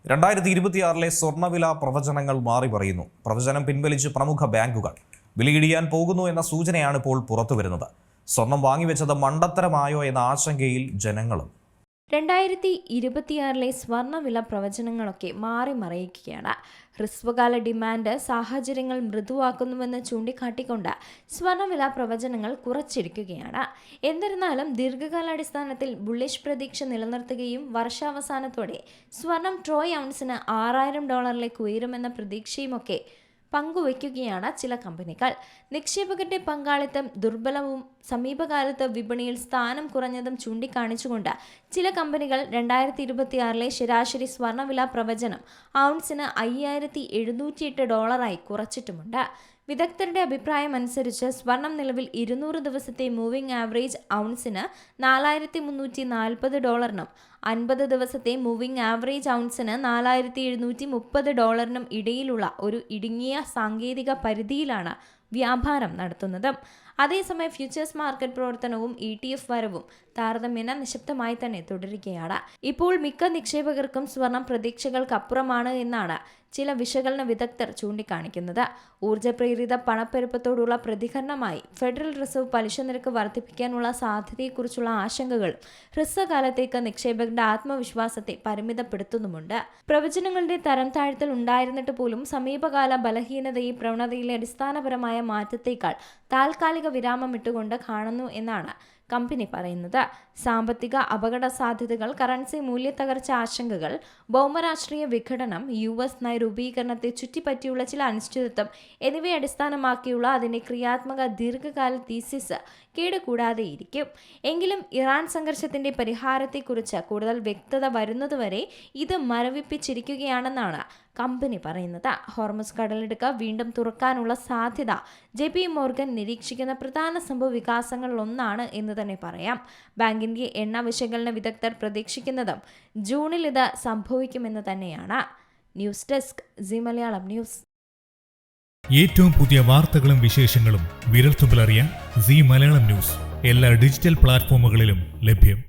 2026 സ്വർണ്ണവില പ്രവചനങ്ങൾ മാറി പറയുന്നു. പ്രവചനം പിൻവലിച്ച് പ്രമുഖ ബാങ്കുകൾ. വിലയിടിയാൻ പോകുന്നു എന്ന സൂചനയാണ് ഇപ്പോൾ പുറത്തുവരുന്നത്. സ്വർണം വാങ്ങിവെച്ചത് മണ്ടത്തരമായോ എന്ന ആശങ്കയിൽ ജനങ്ങളും. 2026 സ്വർണ്ണവില പ്രവചനങ്ങളൊക്കെ മാറി മറിയുകയാണ്. ഹ്രസ്വകാല ഡിമാൻഡ് സാഹചര്യങ്ങൾ മൃദുവാക്കുന്നുവെന്ന് ചൂണ്ടിക്കാട്ടിക്കൊണ്ട് സ്വർണ്ണവില പ്രവചനങ്ങൾ കുറച്ചിരിക്കുകയാണ്. എന്നിരുന്നാലും ദീർഘകാലാടിസ്ഥാനത്തിൽ ബുള്ളിഷ് പ്രതീക്ഷ നിലനിർത്തുകയും വർഷാവസാനത്തോടെ സ്വർണം ട്രോയ് ഔൺസിന് $6,000 ഉയരുമെന്ന പ്രതീക്ഷയുമൊക്കെ പങ്കുവയ്ക്കുകയാണ് ചില കമ്പനികൾ. നിക്ഷേപകരുടെ പങ്കാളിത്തം ദുർബലവും സമീപകാലത്ത് വിപണിയിൽ സ്ഥാനം കുറഞ്ഞതും ചൂണ്ടിക്കാണിച്ചുകൊണ്ട് ചില കമ്പനികൾ 2026 ശരാശരി സ്വർണ്ണവില പ്രവചനം ഔൺസിന് $5,708 കുറച്ചിട്ടുമുണ്ട്. വിദഗ്ധരുടെ അഭിപ്രായം അനുസരിച്ച് സ്വർണം നിലവിൽ 200 ദിവസത്തെ മൂവിംഗ് ആവറേജ് ഔൺസിന് $4,340 50 ദിവസത്തെ മൂവിംഗ് ആവറേജ് ഔൺസിന് $4,730 ഇടയിലുള്ള ഒരു ഇടുങ്ങിയ സാങ്കേതിക പരിധിയിലാണ് വ്യാപാരം നടത്തുന്നത്. അതേസമയം ഫ്യൂച്ചേഴ്സ് മാർക്കറ്റ് പ്രവർത്തനവും ETF വരവും താരതമ്യേന നിശബ്ദമായി തന്നെ തുടരുകയാണ്. ഇപ്പോൾ മിക്ക നിക്ഷേപകർക്കും സ്വർണം പ്രതീക്ഷകൾക്കപ്പുറമാണ് എന്നാണ് ചില വിശകലന വിദഗ്ധർ ചൂണ്ടിക്കാണിക്കുന്നത്. ഊർജ്ജപ്രേരിത പണപ്പെരുപ്പത്തോടുള്ള പ്രതികരണമായി ഫെഡറൽ റിസർവ് പലിശ നിരക്ക് വർദ്ധിപ്പിക്കാനുള്ള സാധ്യതയെക്കുറിച്ചുള്ള ആശങ്കകൾ ഹ്രസ്വകാലത്തേക്ക് നിക്ഷേപകരുടെ ആത്മവിശ്വാസത്തെ പരിമിതപ്പെടുത്തുന്നുമുണ്ട്. പ്രവചനങ്ങളുടെ തരം താഴ്ത്തൽ ഉണ്ടായിരുന്നിട്ട് പോലും സമീപകാല ബലഹീനതയെ പ്രവണതയിലെ അടിസ്ഥാനപരമായ മാറ്റത്തേക്കാൾ താൽക്കാലിക വിരാമം ഇട്ടുകൊണ്ട് കാണുന്നു എന്നാണ് കമ്പനി പറയുന്നത്. സാമ്പത്തിക അപകട സാധ്യതകൾ, കറൻസി മൂല്യത്തകർച്ച ആശങ്കകൾ, ഭൗമരാഷ്ട്രീയ വിഘടനം, US നയരൂപീകരണത്തെ ചുറ്റിപ്പറ്റിയുള്ള ചില അനിശ്ചിതത്വം എന്നിവയെ അടിസ്ഥാനമാക്കിയുള്ള അതിൻ്റെ ക്രിയാത്മക ദീർഘകാല തീസിസ് കേടുകൂടാതെയിരിക്കും. എങ്കിലും ഇറാൻ സംഘർഷത്തിൻ്റെ പരിഹാരത്തെക്കുറിച്ച് കൂടുതൽ വ്യക്തത വരുന്നതുവരെ ഇത് മരവിപ്പിച്ചിരിക്കുകയാണെന്നാണ് കമ്പനി പറയുന്നത്. ഹോർമുസ് കടലിടുക്ക് വീണ്ടും തുറക്കാനുള്ള സാധ്യത JP മോർഗൻ നിരീക്ഷിക്കുന്ന പ്രധാന സംഭവ വികാസങ്ങളിലൊന്നാണ് എന്ന് തന്നെ പറയാം. ബാങ്കിന്റെ എണ്ണ വിശകലന വിദഗ്ധർ പ്രതീക്ഷിക്കുന്നതും ജൂണിൽ ഇത് സംഭവിക്കുമെന്ന് തന്നെയാണ്. News desk Zee Malayalam news. ഏറ്റവും പുതിയ വാർത്തകളും വിശേഷങ്ങളും വിരൽത്തുമ്പിലറിയാൻ സീ മലയാളം ന്യൂസ് എല്ലാ ഡിജിറ്റൽ പ്ലാറ്റ്ഫോമുകളിലും ലഭ്യം.